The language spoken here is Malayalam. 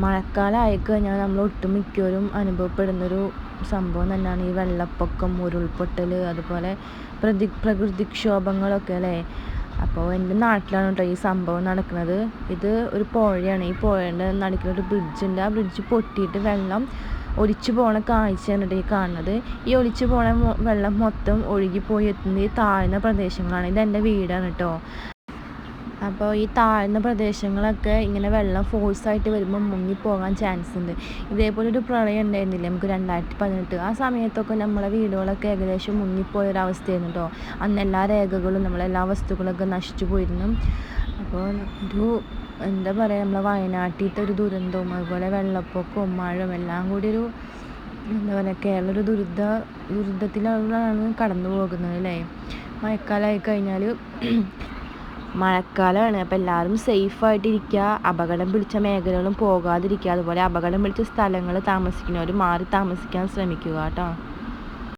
മഴക്കാലം ആയിക്കഴിഞ്ഞാൽ നമ്മൾ ഒട്ടുമിക്കവരും അനുഭവപ്പെടുന്നൊരു സംഭവം തന്നെയാണ് ഈ വെള്ളപ്പൊക്കം, ഉരുൾപൊട്ടൽ, അതുപോലെ പ്രകൃതിക്ഷോഭങ്ങളൊക്കെ അല്ലേ. അപ്പോൾ എൻ്റെ നാട്ടിലാണ് കേട്ടോ ഈ സംഭവം നടക്കുന്നത്. ഇത് ഒരു പുഴയാണ്. ഈ പുഴയുടെ നടുക്കൊരു ബ്രിഡ്ജുണ്ട്. ആ ബ്രിഡ്ജ് പൊട്ടിയിട്ട് വെള്ളം ഒലിച്ചു പോണ കാഴ്ചയാണ് കേട്ടോ ഈ കാണുന്നത്. ഈ ഒലിച്ചു പോണ വെള്ളം മൊത്തം ഒഴുകിപ്പോയി എത്തുന്നത് ഈ താഴ്ന്ന പ്രദേശങ്ങളാണ്. ഇതെൻ്റെ വീടാണ് കേട്ടോ. അപ്പോൾ ഈ താഴ്ന്ന പ്രദേശങ്ങളൊക്കെ ഇങ്ങനെ വെള്ളം ഫോഴ്സായിട്ട് വരുമ്പോൾ മുങ്ങിപ്പോകാൻ ചാൻസ് ഉണ്ട്. ഇതേപോലൊരു പ്രളയം ഉണ്ടായിരുന്നില്ലേ നമുക്ക് 2018. ആ സമയത്തൊക്കെ നമ്മളെ വീടുകളൊക്കെ ഏകദേശം മുങ്ങിപ്പോയൊരവസ്ഥയായിരുന്നു കേട്ടോ. അന്ന് എല്ലാ രേഖകളും നമ്മളെല്ലാ വസ്തുക്കളൊക്കെ നശിച്ചു പോയിരുന്നു. അപ്പോൾ എന്താ പറയുക, നമ്മളെ വയനാട്ടിലത്തെ ഒരു ദുരന്തവും അതുപോലെ വെള്ളപ്പൊക്കവും മഴയും എല്ലാം കൂടി ഒരു എന്താ പറയുക, കേരളം ഒരു ദുരിതത്തിലാണ് കടന്നു പോകുന്നത് അല്ലേ. മഴക്കാലമായി കഴിഞ്ഞാൽ മഴക്കാലമാണ്. അപ്പോൾ എല്ലാവരും സേഫായിട്ടിരിക്കുക, അപകടം പിടിച്ച മേഖലകളും പോകാതിരിക്കുക, അതുപോലെ അപകടം പിടിച്ച സ്ഥലങ്ങൾ താമസിക്കുന്നവർ മാറി താമസിക്കാൻ ശ്രമിക്കുക കേട്ടോ.